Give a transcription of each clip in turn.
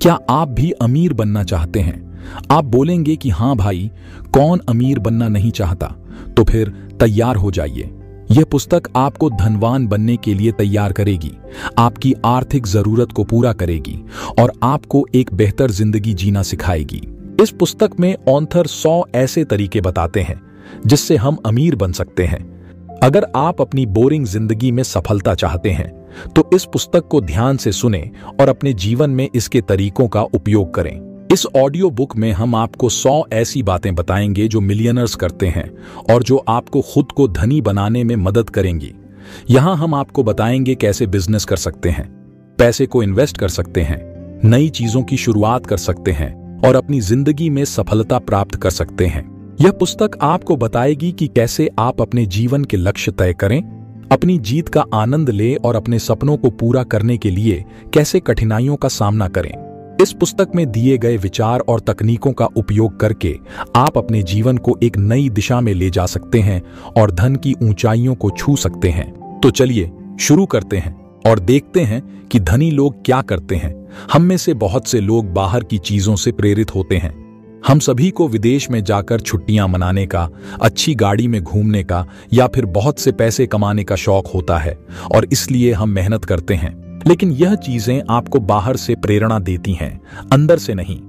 क्या आप भी अमीर बनना चाहते हैं? आप बोलेंगे कि हाँ भाई, कौन अमीर बनना नहीं चाहता? तो फिर तैयार हो जाइए। यह पुस्तक आपको धनवान बनने के लिए तैयार करेगी, आपकी आर्थिक जरूरत को पूरा करेगी और आपको एक बेहतर जिंदगी जीना सिखाएगी। इस पुस्तक में ऑथर 100 ऐसे तरीके बताते हैं जिससे हम अमीर बन सकते हैं। अगर आप अपनी बोरिंग जिंदगी में सफलता चाहते हैं तो इस पुस्तक को ध्यान से सुनें और अपने जीवन में इसके तरीकों का उपयोग करें। इस ऑडियो बुक में हम आपको 100 ऐसी बातें बताएंगे जो मिलियनर्स करते हैं और जो आपको खुद को धनी बनाने में मदद करेंगी। यहाँ हम आपको बताएंगे कैसे बिजनेस कर सकते हैं, पैसे को इन्वेस्ट कर सकते हैं, नई चीजों की शुरुआत कर सकते हैं और अपनी जिंदगी में सफलता प्राप्त कर सकते हैं। यह पुस्तक आपको बताएगी कि कैसे आप अपने जीवन के लक्ष्य तय करें, अपनी जीत का आनंद लें और अपने सपनों को पूरा करने के लिए कैसे कठिनाइयों का सामना करें। इस पुस्तक में दिए गए विचार और तकनीकों का उपयोग करके आप अपने जीवन को एक नई दिशा में ले जा सकते हैं और धन की ऊंचाइयों को छू सकते हैं। तो चलिए शुरू करते हैं और देखते हैं कि धनी लोग क्या करते हैं। हम में से बहुत से लोग बाहर की चीजों से प्रेरित होते हैं। हम सभी को विदेश में जाकर छुट्टियां मनाने का, अच्छी गाड़ी में घूमने का या फिर बहुत से पैसे कमाने का शौक होता है और इसलिए हम मेहनत करते हैं। लेकिन यह चीजें आपको बाहर से प्रेरणा देती हैं, अंदर से नहीं।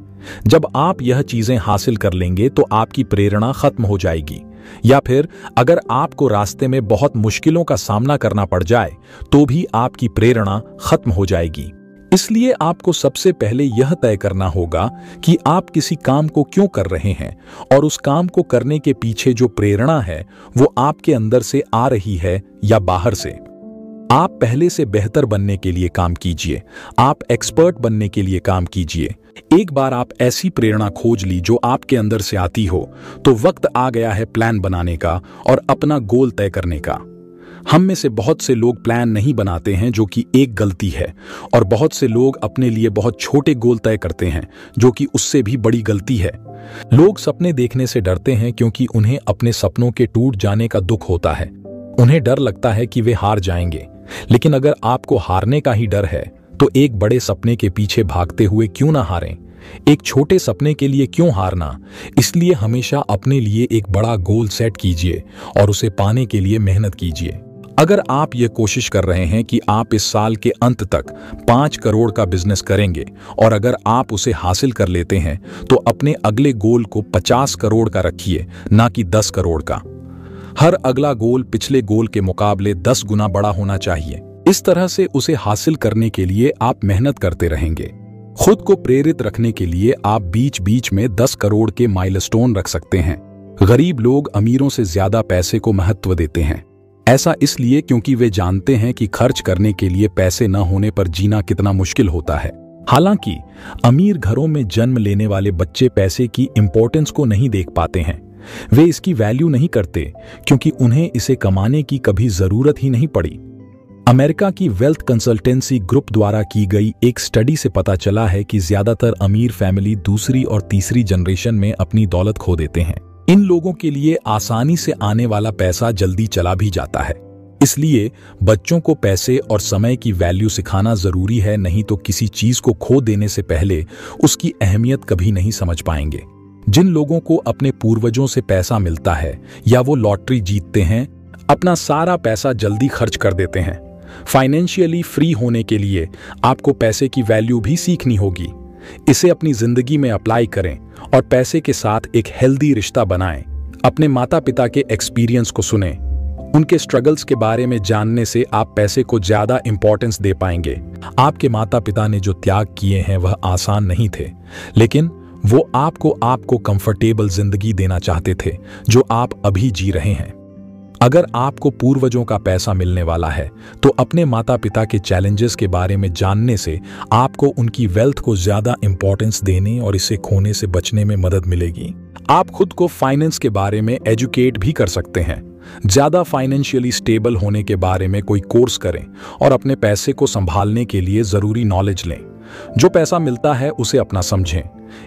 जब आप यह चीजें हासिल कर लेंगे तो आपकी प्रेरणा खत्म हो जाएगी, या फिर अगर आपको रास्ते में बहुत मुश्किलों का सामना करना पड़ जाए तो भी आपकी प्रेरणा खत्म हो जाएगी। इसलिए आपको सबसे पहले यह तय करना होगा कि आप किसी काम को क्यों कर रहे हैं और उस काम को करने के पीछे जो प्रेरणा है वो आपके अंदर से आ रही है या बाहर से। आप पहले से बेहतर बनने के लिए काम कीजिए, आप एक्सपर्ट बनने के लिए काम कीजिए। एक बार आप ऐसी प्रेरणा खोज ली जो आपके अंदर से आती हो तो वक्त आ गया है प्लान बनाने का और अपना गोल तय करने का। हम में से बहुत से लोग प्लान नहीं बनाते हैं, जो कि एक गलती है, और बहुत से लोग अपने लिए बहुत छोटे गोल तय करते हैं, जो कि उससे भी बड़ी गलती है। लोग सपने देखने से डरते हैं क्योंकि उन्हें अपने सपनों के टूट जाने का दुख होता है। उन्हें डर लगता है कि वे हार जाएंगे। लेकिन अगर आपको हारने का ही डर है तो एक बड़े सपने के पीछे भागते हुए क्यों ना हारें? एक छोटे सपने के लिए क्यों हारना? इसलिए हमेशा अपने लिए एक बड़ा गोल सेट कीजिए और उसे पाने के लिए मेहनत कीजिए। अगर आप ये कोशिश कर रहे हैं कि आप इस साल के अंत तक 5 करोड़ का बिजनेस करेंगे और अगर आप उसे हासिल कर लेते हैं तो अपने अगले गोल को 50 करोड़ का रखिए, ना कि 10 करोड़ का। हर अगला गोल पिछले गोल के मुकाबले 10 गुना बड़ा होना चाहिए। इस तरह से उसे हासिल करने के लिए आप मेहनत करते रहेंगे। खुद को प्रेरित रखने के लिए आप बीच बीच में 10 करोड़ के माइलस्टोन रख सकते हैं। गरीब लोग अमीरों से ज्यादा पैसे को महत्व देते हैं। ऐसा इसलिए क्योंकि वे जानते हैं कि खर्च करने के लिए पैसे न होने पर जीना कितना मुश्किल होता है। हालांकि अमीर घरों में जन्म लेने वाले बच्चे पैसे की इंपॉर्टेंस को नहीं देख पाते हैं। वे इसकी वैल्यू नहीं करते क्योंकि उन्हें इसे कमाने की कभी जरूरत ही नहीं पड़ी। अमेरिका की वेल्थ कंसल्टेंसी ग्रुप द्वारा की गई एक स्टडी से पता चला है कि ज्यादातर अमीर फैमिली दूसरी और तीसरी जनरेशन में अपनी दौलत खो देते हैं। इन लोगों के लिए आसानी से आने वाला पैसा जल्दी चला भी जाता है। इसलिए बच्चों को पैसे और समय की वैल्यू सिखाना जरूरी है, नहीं तो किसी चीज को खो देने से पहले उसकी अहमियत कभी नहीं समझ पाएंगे। जिन लोगों को अपने पूर्वजों से पैसा मिलता है या वो लॉटरी जीतते हैं, अपना सारा पैसा जल्दी खर्च कर देते हैं। फाइनेंशियली फ्री होने के लिए आपको पैसे की वैल्यू भी सीखनी होगी। इसे अपनी जिंदगी में अप्लाई करें और पैसे के साथ एक हेल्दी रिश्ता बनाएं। अपने माता पिता के एक्सपीरियंस को सुनें। उनके स्ट्रगल्स के बारे में जानने से आप पैसे को ज्यादा इंपॉर्टेंस दे पाएंगे। आपके माता पिता ने जो त्याग किए हैं वह आसान नहीं थे, लेकिन वो आपको कंफर्टेबल जिंदगी देना चाहते थे जो आप अभी जी रहे हैं। अगर आपको पूर्वजों का पैसा मिलने वाला है तो अपने माता पिता के चैलेंजेस के बारे में जानने से आपको उनकी वेल्थ को ज्यादा इंपॉर्टेंस देने और इसे खोने से बचने में मदद मिलेगी। आप खुद को फाइनेंस के बारे में एजुकेट भी कर सकते हैं। ज्यादा फाइनेंशियली स्टेबल होने के बारे में कोई कोर्स करें और अपने पैसे को संभालने के लिए जरूरी नॉलेज लें। जो पैसा मिलता है उसे अपना समझें।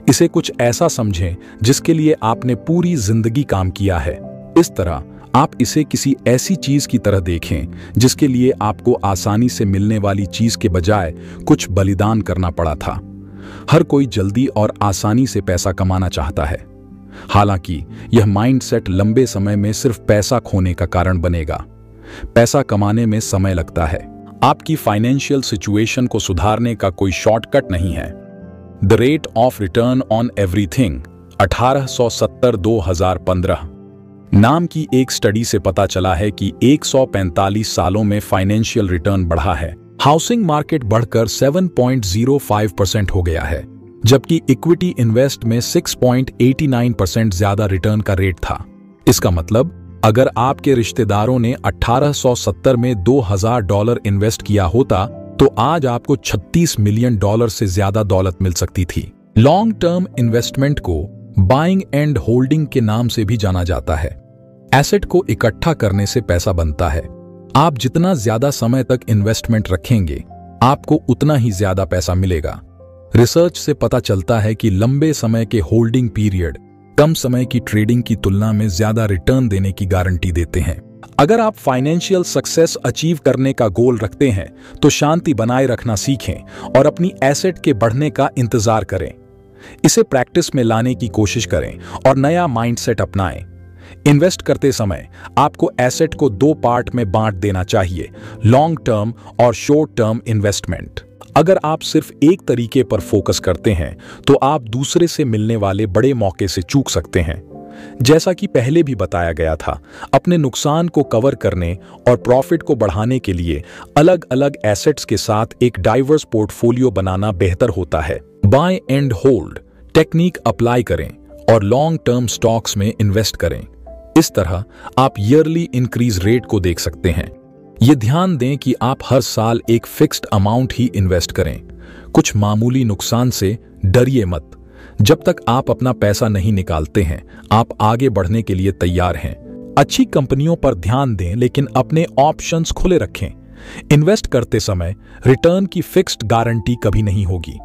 इसे कुछ ऐसा समझें जिसके लिए आपने पूरी जिंदगी काम किया है। इस तरह आप इसे किसी ऐसी चीज की तरह देखें जिसके लिए आपको आसानी से मिलने वाली चीज के बजाय कुछ बलिदान करना पड़ा था। हर कोई जल्दी और आसानी से पैसा कमाना चाहता है। हालांकि यह माइंडसेट लंबे समय में सिर्फ पैसा खोने का कारण बनेगा। पैसा कमाने में समय लगता है। आपकी फाइनेंशियल सिचुएशन को सुधारने का कोई शॉर्टकट नहीं है। The rate of return on everything 1870-2015 नाम की एक स्टडी से पता चला है कि 145 सालों में फाइनेंशियल रिटर्न बढ़ा है। हाउसिंग मार्केट बढ़कर 7.05% हो गया है, जबकि इक्विटी इन्वेस्ट में 6.89% ज्यादा रिटर्न का रेट था। इसका मतलब अगर आपके रिश्तेदारों ने 1870 में $2000 इन्वेस्ट किया होता तो आज आपको $36 मिलियन से ज्यादा दौलत मिल सकती थी। लॉन्ग टर्म इन्वेस्टमेंट को बाइंग एंड होल्डिंग के नाम से भी जाना जाता है। एसेट को इकट्ठा करने से पैसा बनता है। आप जितना ज्यादा समय तक इन्वेस्टमेंट रखेंगे, आपको उतना ही ज्यादा पैसा मिलेगा। रिसर्च से पता चलता है कि लंबे समय के होल्डिंग पीरियड कम समय की ट्रेडिंग की तुलना में ज्यादा रिटर्न देने की गारंटी देते हैं। अगर आप फाइनेंशियल सक्सेस अचीव करने का गोल रखते हैं तो शांति बनाए रखना सीखें और अपनी एसेट के बढ़ने का इंतजार करें। इसे प्रैक्टिस में लाने की कोशिश करें और नया माइंडसेट अपनाएं। इन्वेस्ट करते समय आपको एसेट को 2 पार्ट में बांट देना चाहिए, लॉन्ग टर्म और शॉर्ट टर्म इन्वेस्टमेंट। अगर आप सिर्फ एक तरीके पर फोकस करते हैं तो आप दूसरे से मिलने वाले बड़े मौके से चूक सकते हैं। जैसा कि पहले भी बताया गया था, अपने नुकसान को कवर करने और प्रॉफिट को बढ़ाने के लिए अलग अलग एसेट्स के साथ एक डाइवर्स पोर्टफोलियो बनाना बेहतर होता है। Buy and hold technique apply करें और लॉन्ग टर्म स्टॉक्स में इन्वेस्ट करें। इस तरह आप ईयरली इंक्रीज रेट को देख सकते हैं। ये ध्यान दें कि आप हर साल एक फिक्स्ड अमाउंट ही इन्वेस्ट करें। कुछ मामूली नुकसान से डरिए मत। जब तक आप अपना पैसा नहीं निकालते हैं, आप आगे बढ़ने के लिए तैयार हैं। अच्छी कंपनियों पर ध्यान दें, लेकिन अपने ऑप्शंस खुले रखें। इन्वेस्ट करते समय रिटर्न की फिक्स्ड गारंटी कभी नहीं होगी।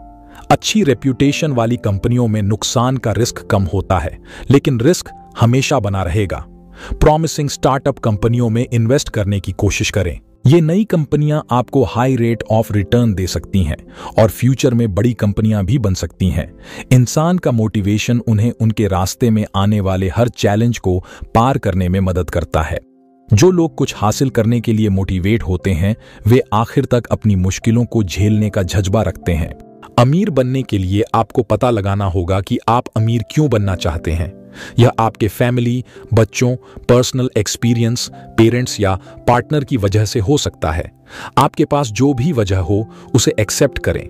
अच्छी रेप्यूटेशन वाली कंपनियों में नुकसान का रिस्क कम होता है, लेकिन रिस्क हमेशा बना रहेगा। प्रॉमिसिंग स्टार्टअप कंपनियों में इन्वेस्ट करने की कोशिश करें। ये नई कंपनियां आपको हाई रेट ऑफ रिटर्न दे सकती हैं और फ्यूचर में बड़ी कंपनियां भी बन सकती हैं। इंसान का मोटिवेशन उन्हें उनके रास्ते में आने वाले हर चैलेंज को पार करने में मदद करता है। जो लोग कुछ हासिल करने के लिए मोटिवेट होते हैं, वे आखिर तक अपनी मुश्किलों को झेलने का जज्बा रखते हैं। अमीर बनने के लिए आपको पता लगाना होगा कि आप अमीर क्यों बनना चाहते हैं। यह आपके फैमिली, बच्चों, पर्सनल एक्सपीरियंस, पेरेंट्स या पार्टनर की वजह से हो सकता है। आपके पास जो भी वजह हो, उसे एक्सेप्ट करें।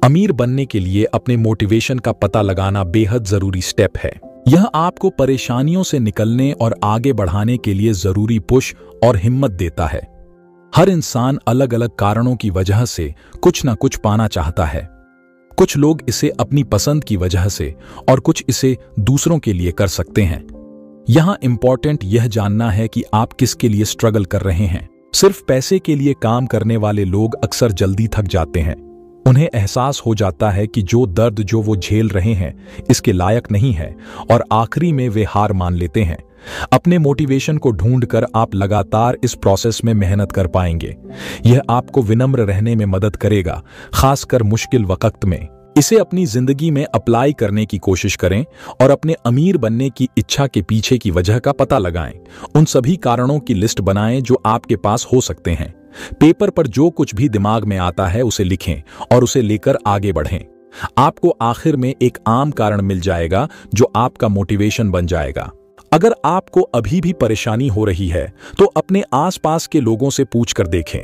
अमीर बनने के लिए अपने मोटिवेशन का पता लगाना बेहद जरूरी स्टेप है। यह आपको परेशानियों से निकलने और आगे बढ़ाने के लिए जरूरी पुश और हिम्मत देता है। हर इंसान अलग अलग कारणों की वजह से कुछ न कुछ पाना चाहता है। कुछ लोग इसे अपनी पसंद की वजह से और कुछ इसे दूसरों के लिए कर सकते हैं। यहां इंपॉर्टेंट यह जानना है कि आप किसके लिए स्ट्रगल कर रहे हैं। सिर्फ पैसे के लिए काम करने वाले लोग अक्सर जल्दी थक जाते हैं। उन्हें एहसास हो जाता है कि जो दर्द जो वो झेल रहे हैं इसके लायक नहीं है और आखिरी में वे हार मान लेते हैं। अपने मोटिवेशन को ढूंढकर आप लगातार इस प्रोसेस में मेहनत कर पाएंगे। यह आपको विनम्र रहने में मदद करेगा, खासकर मुश्किल वक्त में। इसे अपनी जिंदगी में अप्लाई करने की कोशिश करें और अपने अमीर बनने की इच्छा के पीछे की वजह का पता लगाएं। उन सभी कारणों की लिस्ट बनाएं जो आपके पास हो सकते हैं। पेपर पर जो कुछ भी दिमाग में आता है उसे लिखें और उसे लेकर आगे बढ़ें। आपको आखिर में एक आम कारण मिल जाएगा जो आपका मोटिवेशन बन जाएगा। अगर आपको अभी भी परेशानी हो रही है तो अपने आसपास के लोगों से पूछकर देखें।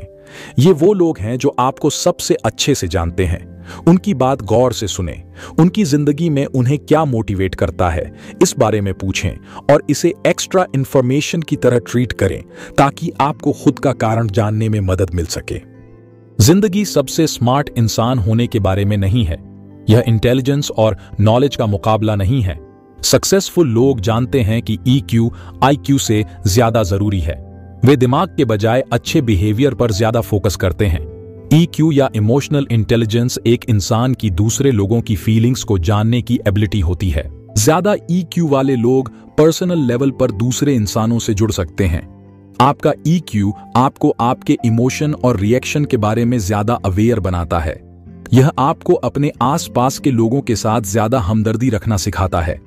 ये वो लोग हैं जो आपको सबसे अच्छे से जानते हैं। उनकी बात गौर से सुनें। उनकी जिंदगी में उन्हें क्या मोटिवेट करता है, इस बारे में पूछें और इसे एक्स्ट्रा इंफॉर्मेशन की तरह ट्रीट करें ताकि आपको खुद का कारण जानने में मदद मिल सके। जिंदगी सबसे स्मार्ट इंसान होने के बारे में नहीं है। यह इंटेलिजेंस और नॉलेज का मुकाबला नहीं है। सक्सेसफुल लोग जानते हैं कि EQ IQ से ज्यादा जरूरी है। वे दिमाग के बजाय अच्छे बिहेवियर पर ज्यादा फोकस करते हैं। EQ या इमोशनल इंटेलिजेंस एक इंसान की दूसरे लोगों की फीलिंग्स को जानने की एबिलिटी होती है। ज्यादा EQ वाले लोग पर्सनल लेवल पर दूसरे इंसानों से जुड़ सकते हैं। आपका EQ आपको आपके इमोशन और रिएक्शन के बारे में ज्यादा अवेयर बनाता है। यह आपको अपने आसपास के लोगों के साथ ज्यादा हमदर्दी रखना सिखाता है।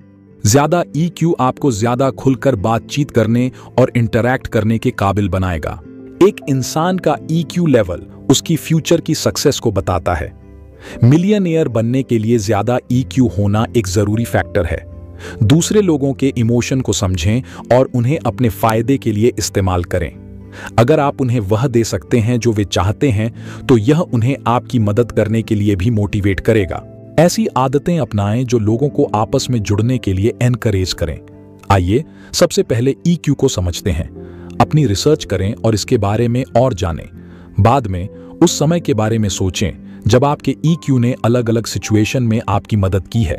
ज्यादा EQ आपको ज्यादा खुलकर बातचीत करने और इंटरैक्ट करने के काबिल बनाएगा। एक इंसान का EQ लेवल उसकी फ्यूचर की सक्सेस को बताता है। मिलियनेयर बनने के लिए ज्यादा EQ होना एक जरूरी फैक्टर है। दूसरे लोगों के इमोशन को समझें और उन्हें अपने फायदे के लिए इस्तेमाल करें। अगर आप उन्हें वह दे सकते हैं जो वे चाहते हैं, तो यह उन्हें आपकी मदद करने के लिए भी मोटिवेट करेगा। ऐसी आदतें अपनाएं जो लोगों को आपस में जुड़ने के लिए एनकरेज करें। आइए सबसे पहले EQ को समझते हैं। अपनी रिसर्च करें और इसके बारे में और जानें। बाद में उस समय के बारे में सोचें जब आपके EQ ने अलग अलग सिचुएशन में आपकी मदद की है।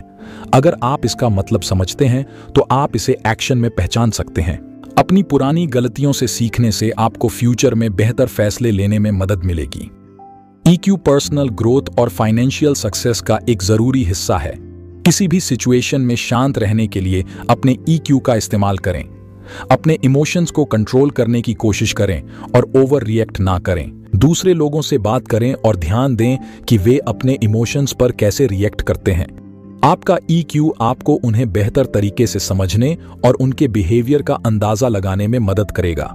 अगर आप इसका मतलब समझते हैं तो आप इसे एक्शन में पहचान सकते हैं। अपनी पुरानी गलतियों से सीखने से आपको फ्यूचर में बेहतर फैसले लेने में मदद मिलेगी। EQ पर्सनल ग्रोथ और फाइनेंशियल सक्सेस का एक जरूरी हिस्सा है। किसी भी सिचुएशन में शांत रहने के लिए अपने EQ का इस्तेमाल करें। अपने इमोशंस को कंट्रोल करने की कोशिश करें और ओवर रिएक्ट ना करें। दूसरे लोगों से बात करें और ध्यान दें कि वे अपने इमोशंस पर कैसे रिएक्ट करते हैं। आपका EQ आपको उन्हें बेहतर तरीके से समझने और उनके बिहेवियर का अंदाजा लगाने में मदद करेगा।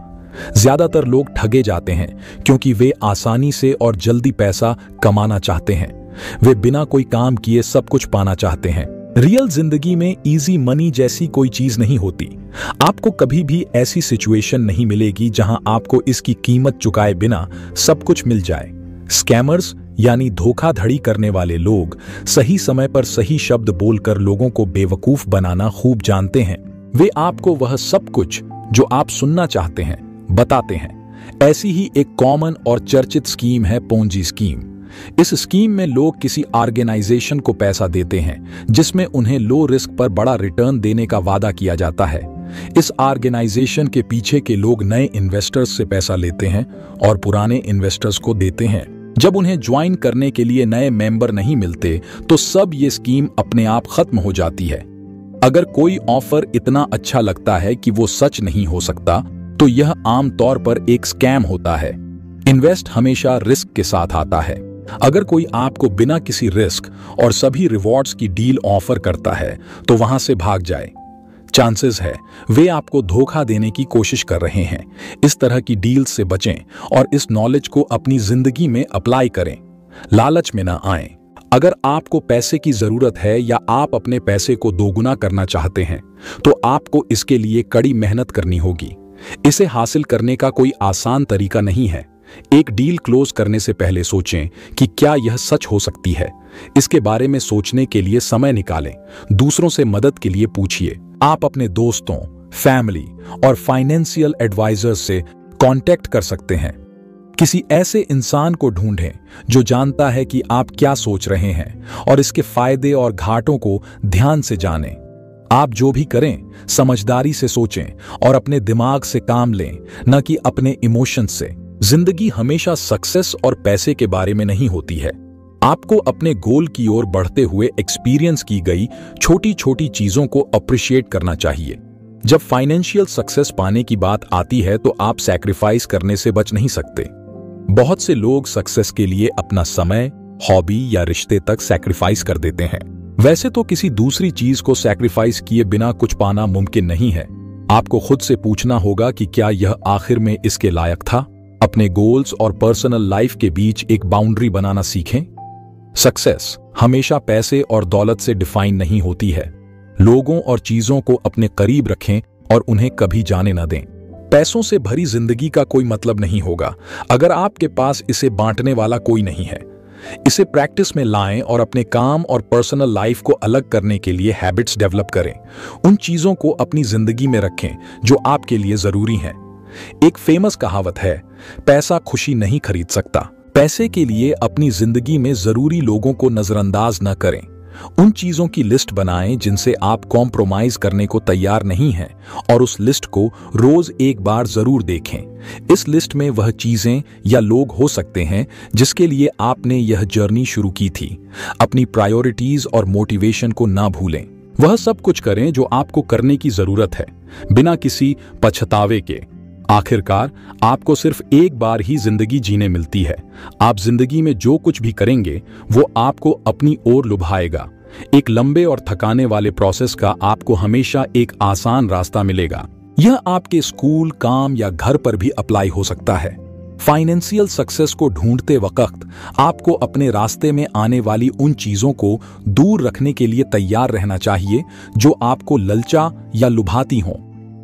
ज्यादातर लोग ठगे जाते हैं क्योंकि वे आसानी से और जल्दी पैसा कमाना चाहते हैं। वे बिना कोई काम किए सब कुछ पाना चाहते हैं। रियल जिंदगी में इजी मनी जैसी कोई चीज नहीं होती। आपको कभी भी ऐसी सिचुएशन नहीं मिलेगी जहां आपको इसकी कीमत चुकाए बिना सब कुछ मिल जाए। स्कैमर्स यानी धोखाधड़ी करने वाले लोग सही समय पर सही शब्द बोलकर लोगों को बेवकूफ बनाना खूब जानते हैं। वे आपको वह सब कुछ जो आप सुनना चाहते हैं बताते हैं। ऐसी ही एक कॉमन और चर्चित स्कीम है पोंजी स्कीम। इस स्कीम में लोग किसी ऑर्गेनाइजेशन को पैसा देते हैं जिसमें उन्हें लो रिस्क पर बड़ा रिटर्न देने का वादा किया जाता है। इस ऑर्गेनाइजेशन के पीछे के लोग नए इन्वेस्टर्स से पैसा लेते हैं और पुराने इन्वेस्टर्स को देते हैं। जब उन्हें ज्वाइन करने के लिए नए मेंबर नहीं मिलते तो सब ये स्कीम अपने आप खत्म हो जाती है। अगर कोई ऑफर इतना अच्छा लगता है कि वो सच नहीं हो सकता, तो यह आमतौर पर एक स्कैम होता है। इन्वेस्ट हमेशा रिस्क के साथ आता है। अगर कोई आपको बिना किसी रिस्क और सभी रिवॉर्ड्स की डील ऑफर करता है तो वहां से भाग जाए। चांसेस है वे आपको धोखा देने की कोशिश कर रहे हैं। इस तरह की डील से बचें और इस नॉलेज को अपनी जिंदगी में अप्लाई करें। लालच में ना आएं। अगर आपको पैसे की जरूरत है या आप अपने पैसे को दोगुना करना चाहते हैं, तो आपको इसके लिए कड़ी मेहनत करनी होगी। इसे हासिल करने का कोई आसान तरीका नहीं है। एक डील क्लोज करने से पहले सोचें कि क्या यह सच हो सकती है। इसके बारे में सोचने के लिए समय निकालें। दूसरों से मदद के लिए पूछिए। आप अपने दोस्तों, फैमिली और फाइनेंशियल एडवाइजर से कांटेक्ट कर सकते हैं। किसी ऐसे इंसान को ढूंढें जो जानता है कि आप क्या सोच रहे हैं और इसके फायदे और घाटों को ध्यान से जानें। आप जो भी करें समझदारी से सोचें और अपने दिमाग से काम लें, न कि अपने इमोशन से। जिंदगी हमेशा सक्सेस और पैसे के बारे में नहीं होती है। आपको अपने गोल की ओर बढ़ते हुए एक्सपीरियंस की गई छोटी छोटी चीजों को अप्रिशिएट करना चाहिए। जब फाइनेंशियल सक्सेस पाने की बात आती है तो आप सैक्रिफाइस करने से बच नहीं सकते। बहुत से लोग सक्सेस के लिए अपना समय, हॉबी या रिश्ते तक सैक्रिफाइस कर देते हैं। वैसे तो किसी दूसरी चीज को सैक्रिफाइस किए बिना कुछ पाना मुमकिन नहीं है। आपको खुद से पूछना होगा कि क्या यह आखिर में इसके लायक था। अपने गोल्स और पर्सनल लाइफ के बीच एक बाउंड्री बनाना सीखें। सक्सेस हमेशा पैसे और दौलत से डिफाइन नहीं होती है। लोगों और चीजों को अपने करीब रखें और उन्हें कभी जाने न दें। पैसों से भरी जिंदगी का कोई मतलब नहीं होगा अगर आपके पास इसे बांटने वाला कोई नहीं है। इसे प्रैक्टिस में लाएं और अपने काम और पर्सनल लाइफ को अलग करने के लिए हैबिट्स डेवलप करें। उन चीजों को अपनी जिंदगी में रखें जो आपके लिए जरूरी हैं। एक फेमस कहावत है, पैसा खुशी नहीं खरीद सकता। पैसे के लिए अपनी जिंदगी में जरूरी लोगों को नजरअंदाज न करें। उन चीजों की लिस्ट बनाएं जिनसे आप कॉम्प्रोमाइज करने को तैयार नहीं हैं और उस लिस्ट को रोज एक बार जरूर देखें। इस लिस्ट में वह चीजें या लोग हो सकते हैं जिसके लिए आपने यह जर्नी शुरू की थी। अपनी प्रायोरिटीज और मोटिवेशन को ना भूलें। वह सब कुछ करें जो आपको करने की जरूरत है, बिना किसी पछतावे के। आखिरकार आपको सिर्फ एक बार ही जिंदगी जीने मिलती है। आप जिंदगी में जो कुछ भी करेंगे वो आपको अपनी ओर लुभाएगा। एक लंबे और थकाने वाले प्रोसेस का आपको हमेशा एक आसान रास्ता मिलेगा। यह आपके स्कूल, काम या घर पर भी अप्लाई हो सकता है। फाइनेंशियल सक्सेस को ढूंढते वक्त आपको अपने रास्ते में आने वाली उन चीजों को दूर रखने के लिए तैयार रहना चाहिए जो आपको ललचा या लुभाती हों।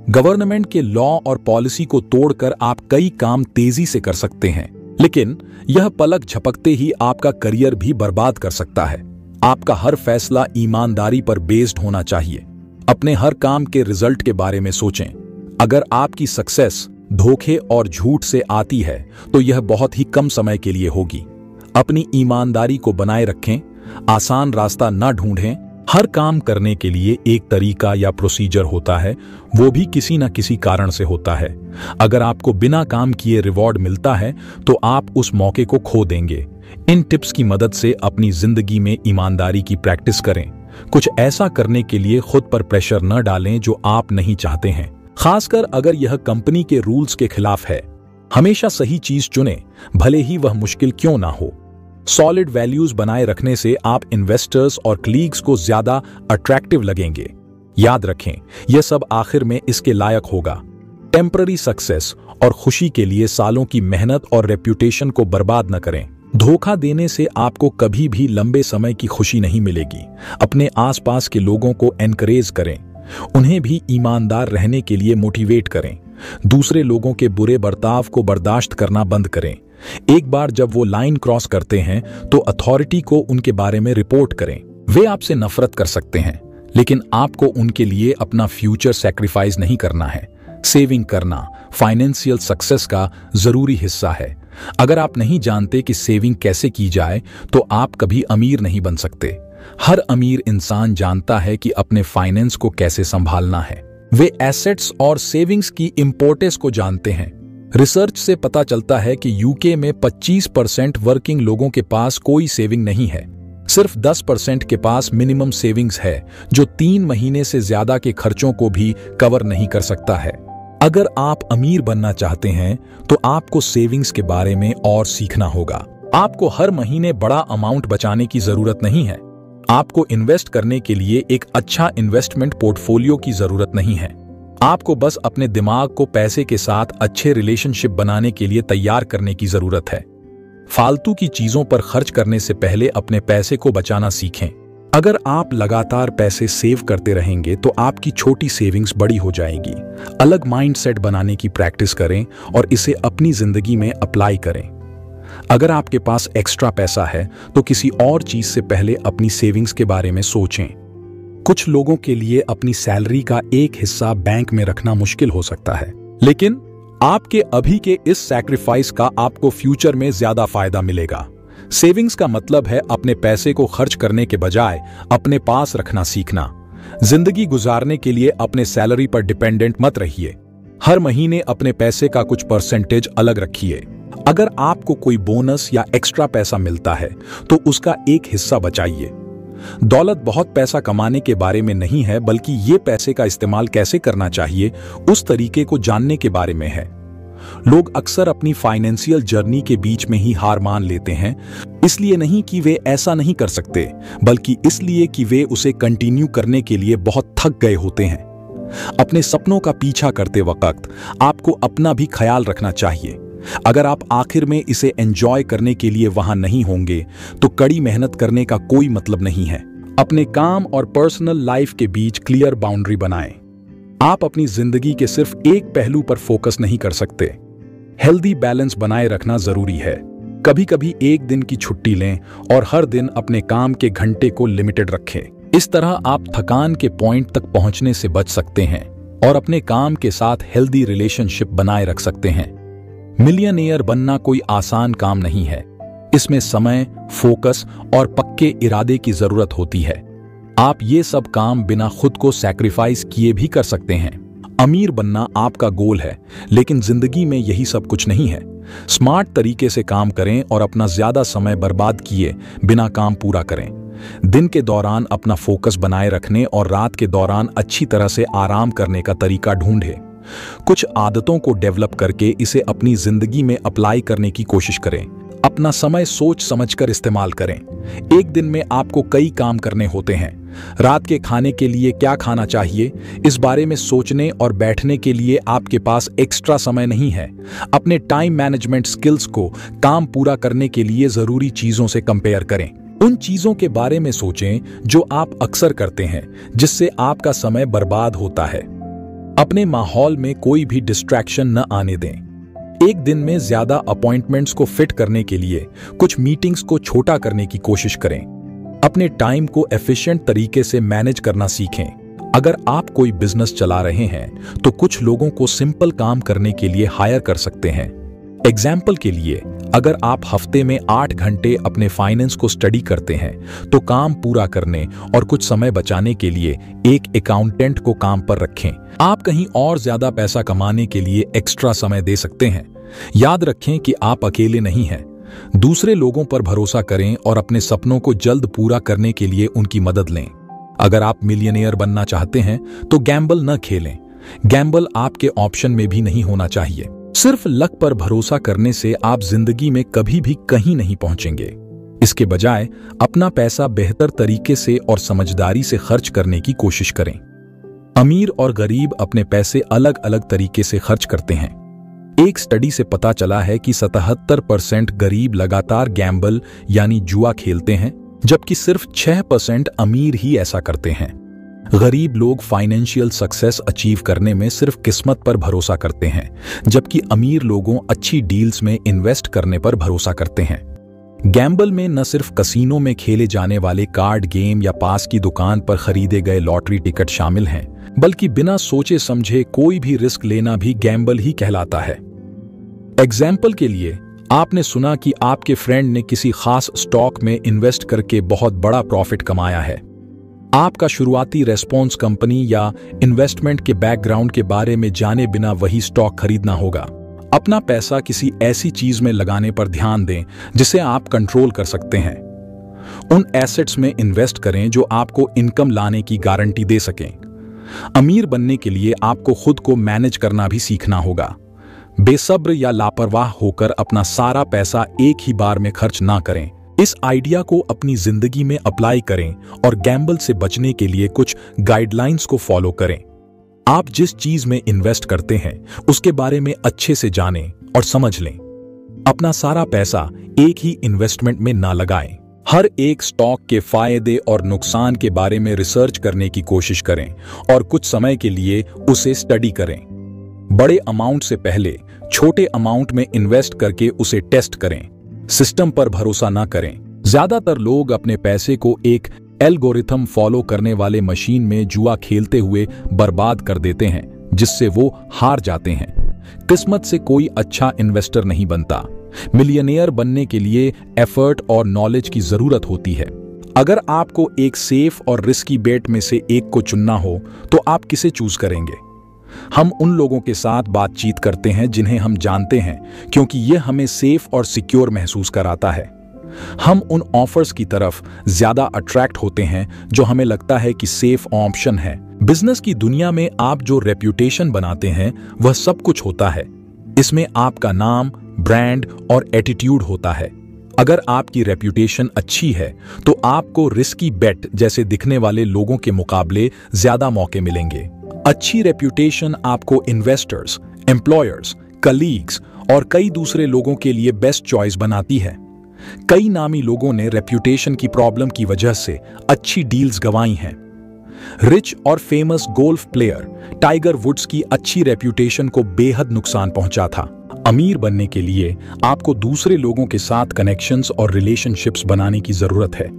गवर्नमेंट के लॉ और पॉलिसी को तोड़कर आप कई काम तेजी से कर सकते हैं, लेकिन यह पलक झपकते ही आपका करियर भी बर्बाद कर सकता है। आपका हर फैसला ईमानदारी पर बेस्ड होना चाहिए। अपने हर काम के रिजल्ट के बारे में सोचें। अगर आपकी सक्सेस धोखे और झूठ से आती है तो यह बहुत ही कम समय के लिए होगी। अपनी ईमानदारी को बनाए रखें, आसान रास्ता न ढूंढें। हर काम करने के लिए एक तरीका या प्रोसीजर होता है, वो भी किसी न किसी कारण से होता है। अगर आपको बिना काम किए रिवॉर्ड मिलता है तो आप उस मौके को खो देंगे। इन टिप्स की मदद से अपनी जिंदगी में ईमानदारी की प्रैक्टिस करें। कुछ ऐसा करने के लिए खुद पर प्रेशर न डालें जो आप नहीं चाहते हैं, खासकर अगर यह कंपनी के रूल्स के खिलाफ है। हमेशा सही चीज चुनें, भले ही वह मुश्किल क्यों ना हो। सॉलिड वैल्यूज बनाए रखने से आप इन्वेस्टर्स और कलीग्स को ज्यादा अट्रैक्टिव लगेंगे। याद रखें, यह सब आखिर में इसके लायक होगा। टेम्पररी सक्सेस और खुशी के लिए सालों की मेहनत और रेप्यूटेशन को बर्बाद न करें। धोखा देने से आपको कभी भी लंबे समय की खुशी नहीं मिलेगी। अपने आसपास के लोगों को एनकरेज करें, उन्हें भी ईमानदार रहने के लिए मोटिवेट करें। दूसरे लोगों के बुरे बर्ताव को बर्दाश्त करना बंद करें। एक बार जब वो लाइन क्रॉस करते हैं तो अथॉरिटी को उनके बारे में रिपोर्ट करें। वे आपसे नफरत कर सकते हैं, लेकिन आपको उनके लिए अपना फ्यूचर सैक्रिफाइस नहीं करना है। सेविंग करना फाइनेंशियल सक्सेस का जरूरी हिस्सा है। अगर आप नहीं जानते कि सेविंग कैसे की जाए तो आप कभी अमीर नहीं बन सकते। हर अमीर इंसान जानता है कि अपने फाइनेंस को कैसे संभालना है। वे एसेट्स और सेविंग्स की इंपॉर्टेंस को जानते हैं। रिसर्च से पता चलता है कि यूके में 25% वर्किंग लोगों के पास कोई सेविंग नहीं है। सिर्फ 10% के पास मिनिमम सेविंग्स है, जो 3 महीने से ज्यादा के खर्चों को भी कवर नहीं कर सकता है। अगर आप अमीर बनना चाहते हैं तो आपको सेविंग्स के बारे में और सीखना होगा। आपको हर महीने बड़ा अमाउंट बचाने की जरूरत नहीं है। आपको इन्वेस्ट करने के लिए एक अच्छा इन्वेस्टमेंट पोर्टफोलियो की जरूरत नहीं है। आपको बस अपने दिमाग को पैसे के साथ अच्छे रिलेशनशिप बनाने के लिए तैयार करने की जरूरत है। फालतू की चीजों पर खर्च करने से पहले अपने पैसे को बचाना सीखें। अगर आप लगातार पैसे सेव करते रहेंगे तो आपकी छोटी सेविंग्स बड़ी हो जाएगी। अलग माइंडसेट बनाने की प्रैक्टिस करें और इसे अपनी जिंदगी में अप्लाई करें। अगर आपके पास एक्स्ट्रा पैसा है तो किसी और चीज से पहले अपनी सेविंग्स के बारे में सोचें। कुछ लोगों के लिए अपनी सैलरी का एक हिस्सा बैंक में रखना मुश्किल हो सकता है, लेकिन आपके अभी के इस सैक्रिफाइस का आपको फ्यूचर में ज्यादा फायदा मिलेगा। सेविंग्स का मतलब है अपने पैसे को खर्च करने के बजाय अपने पास रखना सीखना। जिंदगी गुजारने के लिए अपने सैलरी पर डिपेंडेंट मत रहिए। हर महीने अपने पैसे का कुछ परसेंटेज अलग रखिए। अगर आपको कोई बोनस या एक्स्ट्रा पैसा मिलता है तो उसका एक हिस्सा बचाइए। दौलत बहुत पैसा कमाने के बारे में नहीं है, बल्कि ये पैसे का इस्तेमाल कैसे करना चाहिए उस तरीके को जानने के बारे में है। लोग अक्सर अपनी फाइनेंशियल जर्नी के बीच में ही हार मान लेते हैं, इसलिए नहीं कि वे ऐसा नहीं कर सकते, बल्कि इसलिए कि वे उसे कंटिन्यू करने के लिए बहुत थक गए होते हैं। अपने सपनों का पीछा करते वक्त आपको अपना भी ख्याल रखना चाहिए। अगर आप आखिर में इसे एंजॉय करने के लिए वहां नहीं होंगे तो कड़ी मेहनत करने का कोई मतलब नहीं है। अपने काम और पर्सनल लाइफ के बीच क्लियर बाउंड्री बनाएं। आप अपनी जिंदगी के सिर्फ एक पहलू पर फोकस नहीं कर सकते। हेल्दी बैलेंस बनाए रखना जरूरी है। कभी कभी एक दिन की छुट्टी लें और हर दिन अपने काम के घंटे को लिमिटेड रखें। इस तरह आप थकान के पॉइंट तक पहुंचने से बच सकते हैं और अपने काम के साथ हेल्दी रिलेशनशिप बनाए रख सकते हैं। मिलियनेयर बनना कोई आसान काम नहीं है। इसमें समय, फोकस और पक्के इरादे की जरूरत होती है। आप ये सब काम बिना खुद को सैक्रिफाइस किए भी कर सकते हैं। अमीर बनना आपका गोल है, लेकिन जिंदगी में यही सब कुछ नहीं है। स्मार्ट तरीके से काम करें और अपना ज्यादा समय बर्बाद किए बिना काम पूरा करें। दिन के दौरान अपना फोकस बनाए रखने और रात के दौरान अच्छी तरह से आराम करने का तरीका ढूंढें। कुछ आदतों को डेवलप करके इसे अपनी जिंदगी में अप्लाई करने की कोशिश करें। अपना समय सोच समझकर इस्तेमाल करें। एक दिन में आपको कई काम करने होते हैं। रात के खाने के लिए क्या खाना चाहिए, इस बारे में सोचने और बैठने के लिए आपके पास एक्स्ट्रा समय नहीं है। अपने टाइम मैनेजमेंट स्किल्स को काम पूरा करने के लिए जरूरी चीजों से कंपेयर करें। उन चीजों के बारे में सोचें जो आप अक्सर करते हैं, जिससे आपका समय बर्बाद होता है। अपने माहौल में कोई भी डिस्ट्रैक्शन न आने दें। एक दिन में ज्यादा अपॉइंटमेंट्स को फिट करने के लिए कुछ मीटिंग्स को छोटा करने की कोशिश करें। अपने टाइम को एफिशिएंट तरीके से मैनेज करना सीखें। अगर आप कोई बिजनेस चला रहे हैं तो कुछ लोगों को सिंपल काम करने के लिए हायर कर सकते हैं। एग्जाम्पल के लिए, अगर आप हफ्ते में 8 घंटे अपने फाइनेंस को स्टडी करते हैं तो काम पूरा करने और कुछ समय बचाने के लिए एक अकाउंटेंट को काम पर रखें। आप कहीं और ज्यादा पैसा कमाने के लिए एक्स्ट्रा समय दे सकते हैं। याद रखें कि आप अकेले नहीं हैं। दूसरे लोगों पर भरोसा करें और अपने सपनों को जल्द पूरा करने के लिए उनकी मदद लें। अगर आप मिलियनेयर बनना चाहते हैं तो गैम्बल न खेलें। गैम्बल आपके ऑप्शन में भी नहीं होना चाहिए। सिर्फ लक पर भरोसा करने से आप जिंदगी में कभी भी कहीं नहीं पहुंचेंगे। इसके बजाय अपना पैसा बेहतर तरीके से और समझदारी से खर्च करने की कोशिश करें। अमीर और गरीब अपने पैसे अलग अलग तरीके से खर्च करते हैं। एक स्टडी से पता चला है कि 77% गरीब लगातार गैम्बल यानी जुआ खेलते हैं, जबकि सिर्फ 6% अमीर ही ऐसा करते हैं। गरीब लोग फाइनेंशियल सक्सेस अचीव करने में सिर्फ किस्मत पर भरोसा करते हैं, जबकि अमीर लोगों अच्छी डील्स में इन्वेस्ट करने पर भरोसा करते हैं। गैम्बल में न सिर्फ कसीनो में खेले जाने वाले कार्ड गेम या पास की दुकान पर खरीदे गए लॉटरी टिकट शामिल हैं, बल्कि बिना सोचे समझे कोई भी रिस्क लेना भी गैम्बल ही कहलाता है। एग्जाम्पल के लिए, आपने सुना कि आपके फ्रेंड ने किसी खास स्टॉक में इन्वेस्ट करके बहुत बड़ा प्रॉफिट कमाया है। आपका शुरुआती रेस्पॉन्स कंपनी या इन्वेस्टमेंट के बैकग्राउंड के बारे में जाने बिना वही स्टॉक खरीदना होगा। अपना पैसा किसी ऐसी चीज में लगाने पर ध्यान दें जिसे आप कंट्रोल कर सकते हैं। उन एसेट्स में इन्वेस्ट करें जो आपको इनकम लाने की गारंटी दे सकें। अमीर बनने के लिए आपको खुद को मैनेज करना भी सीखना होगा। बेसब्र या लापरवाह होकर अपना सारा पैसा एक ही बार में खर्च ना करें। इस आइडिया को अपनी जिंदगी में अप्लाई करें और गैम्बल से बचने के लिए कुछ गाइडलाइंस को फॉलो करें। आप जिस चीज में इन्वेस्ट करते हैं उसके बारे में अच्छे से जानें और समझ लें। अपना सारा पैसा एक ही इन्वेस्टमेंट में ना लगाएं। हर एक स्टॉक के फायदे और नुकसान के बारे में रिसर्च करने की कोशिश करें और कुछ समय के लिए उसे स्टडी करें। बड़े अमाउंट से पहले छोटे अमाउंट में इन्वेस्ट करके उसे टेस्ट करें। सिस्टम पर भरोसा ना करें। ज्यादातर लोग अपने पैसे को एक एल्गोरिथम फॉलो करने वाले मशीन में जुआ खेलते हुए बर्बाद कर देते हैं, जिससे वो हार जाते हैं। किस्मत से कोई अच्छा इन्वेस्टर नहीं बनता। मिलियनेयर बनने के लिए एफर्ट और नॉलेज की जरूरत होती है। अगर आपको एक सेफ और रिस्की बेट में से एक को चुनना हो तो आप किसे चूज करेंगे? हम उन लोगों के साथ बातचीत करते हैं जिन्हें हम जानते हैं, क्योंकि यह हमें सेफ और सिक्योर महसूस कराता है। हम उन ऑफर्स की तरफ ज्यादा अट्रैक्ट होते हैं जो हमें लगता है कि सेफ ऑप्शन है। बिजनेस की दुनिया में आप जो रेप्यूटेशन बनाते हैं वह सब कुछ होता है। इसमें आपका नाम, ब्रांड और एटीट्यूड होता है। अगर आपकी रेप्यूटेशन अच्छी है तो आपको रिस्की बेट जैसे दिखने वाले लोगों के मुकाबले ज्यादा मौके मिलेंगे। अच्छी रेप्यूटेशन आपको इन्वेस्टर्स, एम्प्लॉयर्स, कलीग्स और कई दूसरे लोगों के लिए बेस्ट चॉइस बनाती है। कई नामी लोगों ने रेप्यूटेशन की प्रॉब्लम की वजह से अच्छी डील्स गंवाई हैं। रिच और famous golf player Tiger Woods की अच्छी रेप्यूटेशन को बेहद नुकसान पहुंचा था। अमीर बनने के लिए आपको दूसरे लोगों के साथ कनेक्शंस और रिलेशनशिप्स बनाने की जरूरत है।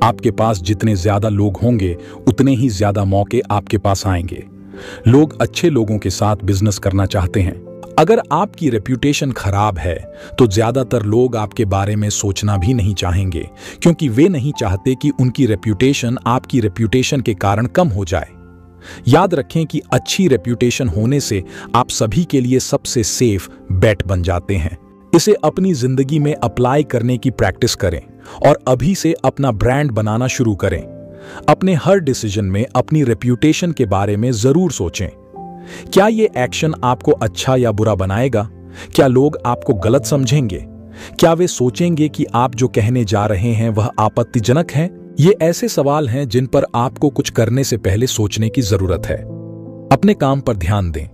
आपके पास जितने ज्यादा लोग होंगे उतने ही ज्यादा मौके आपके पास आएंगे। लोग अच्छे लोगों के साथ बिजनेस करना चाहते हैं। अगर आपकी रेप्यूटेशन खराब है तो ज्यादातर लोग आपके बारे में सोचना भी नहीं चाहेंगे, क्योंकि वे नहीं चाहते कि उनकी रेप्यूटेशन आपकी रेप्यूटेशन के कारण कम हो जाए। याद रखें कि अच्छी रेप्यूटेशन होने से आप सभी के लिए सबसे सेफ बेट बन जाते हैं। इसे अपनी जिंदगी में अप्लाई करने की प्रैक्टिस करें और अभी से अपना ब्रांड बनाना शुरू करें। अपने हर डिसीजन में अपनी रेप्यूटेशन के बारे में जरूर सोचें। क्या ये एक्शन आपको अच्छा या बुरा बनाएगा? क्या लोग आपको गलत समझेंगे? क्या वे सोचेंगे कि आप जो कहने जा रहे हैं वह आपत्तिजनक है? ये ऐसे सवाल हैं जिन पर आपको कुछ करने से पहले सोचने की जरूरत है। अपने काम पर ध्यान दें।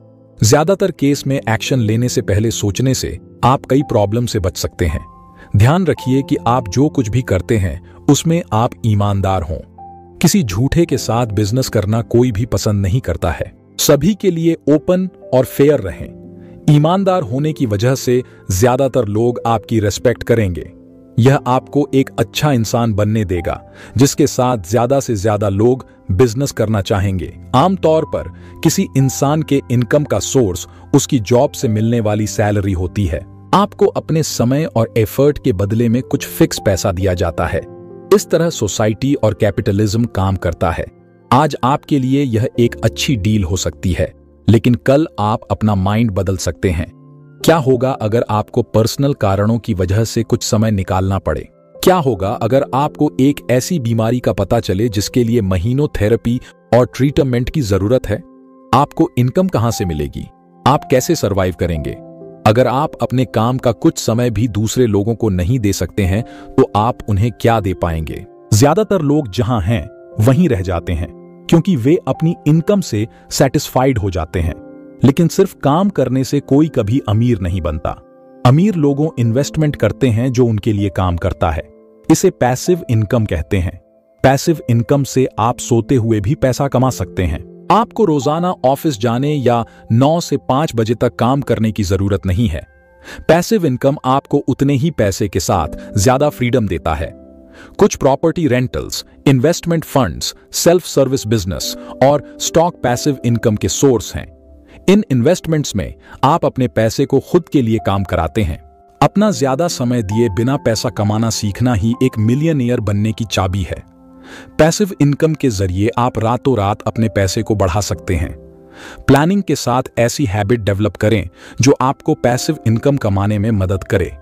ज्यादातर केस में एक्शन लेने से पहले सोचने से आप कई प्रॉब्लम से बच सकते हैं। ध्यान रखिए कि आप जो कुछ भी करते हैं उसमें आप ईमानदार हों। किसी झूठे के साथ बिजनेस करना कोई भी पसंद नहीं करता है। सभी के लिए ओपन और फेयर रहें। ईमानदार होने की वजह से ज्यादातर लोग आपकी रिस्पेक्ट करेंगे। यह आपको एक अच्छा इंसान बनने देगा जिसके साथ ज्यादा से ज्यादा लोग बिजनेस करना चाहेंगे। आमतौर पर किसी इंसान के इनकम का सोर्स उसकी जॉब से मिलने वाली सैलरी होती है। आपको अपने समय और एफर्ट के बदले में कुछ फिक्स पैसा दिया जाता है। इस तरह सोसाइटी और कैपिटलिज्म काम करता है। आज आपके लिए यह एक अच्छी डील हो सकती है, लेकिन कल आप अपना माइंड बदल सकते हैं। क्या होगा अगर आपको पर्सनल कारणों की वजह से कुछ समय निकालना पड़े? क्या होगा अगर आपको एक ऐसी बीमारी का पता चले जिसके लिए महीनों थेरेपी और ट्रीटमेंट की जरूरत है? आपको इनकम कहां से मिलेगी? आप कैसे सरवाइव करेंगे? अगर आप अपने काम का कुछ समय भी दूसरे लोगों को नहीं दे सकते हैं तो आप उन्हें क्या दे पाएंगे? ज्यादातर लोग जहां हैं वहीं रह जाते हैं क्योंकि वे अपनी इनकम से सेटिस्फाइड हो जाते हैं। लेकिन सिर्फ काम करने से कोई कभी अमीर नहीं बनता। अमीर लोगों इन्वेस्टमेंट करते हैं जो उनके लिए काम करता है। इसे पैसिव इनकम कहते हैं। पैसिव इनकम से आप सोते हुए भी पैसा कमा सकते हैं। आपको रोजाना ऑफिस जाने या 9 से 5 बजे तक काम करने की जरूरत नहीं है। पैसिव इनकम आपको उतने ही पैसे के साथ ज्यादा फ्रीडम देता है। कुछ property rentals, investment funds, self service business और स्टॉक पैसिव इनकम के सोर्स हैं। इन इन्वेस्टमेंट्स में आप अपने पैसे को खुद के लिए काम कराते हैं। अपना ज्यादा समय दिए बिना पैसा कमाना सीखना ही एक मिलियनेयर बनने की चाबी है। पैसिव इनकम के जरिए आप रातों रात अपने पैसे को बढ़ा सकते हैं। प्लानिंग के साथ ऐसी हैबिट डेवलप करें जो आपको पैसिव इनकम कमाने में मदद करे।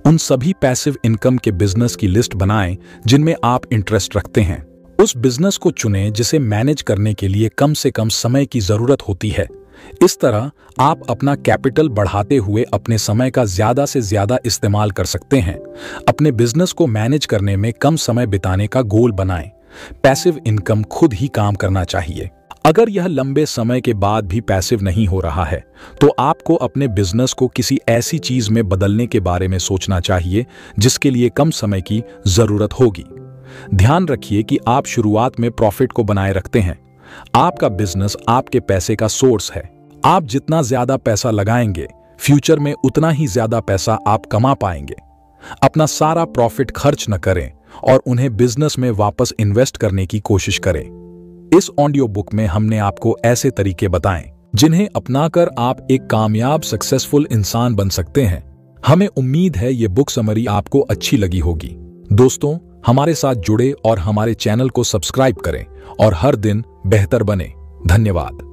उन सभी पैसिव इनकम के बिजनेस की लिस्ट बनाएं जिनमें आप इंटरेस्ट रखते हैं। उस बिजनेस को चुनें जिसे मैनेज करने के लिए कम से कम समय की जरूरत होती है। इस तरह आप अपना कैपिटल बढ़ाते हुए अपने समय का ज्यादा से ज्यादा इस्तेमाल कर सकते हैं। अपने बिजनेस को मैनेज करने में कम समय बिताने का गोल बनाएं। पैसिव इनकम खुद ही काम करना चाहिए। अगर यह लंबे समय के बाद भी पैसिव नहीं हो रहा है तो आपको अपने बिजनेस को किसी ऐसी चीज में बदलने के बारे में सोचना चाहिए जिसके लिए कम समय की जरूरत होगी। ध्यान रखिए कि आप शुरुआत में प्रॉफिट को बनाए रखते हैं। आपका बिजनेस आपके पैसे का सोर्स है। आप जितना ज्यादा पैसा लगाएंगे, फ्यूचर में उतना ही ज्यादा पैसा आप कमा पाएंगे। अपना सारा प्रॉफिट खर्च न करें और उन्हें बिजनेस में वापस इन्वेस्ट करने की कोशिश करें। इस ऑडियो बुक में हमने आपको ऐसे तरीके बताएं जिन्हें अपनाकर आप एक कामयाब सक्सेसफुल इंसान बन सकते हैं। हमें उम्मीद है ये बुक समरी आपको अच्छी लगी होगी। दोस्तों, हमारे साथ जुड़े और हमारे चैनल को सब्सक्राइब करें और हर दिन बेहतर बने। धन्यवाद।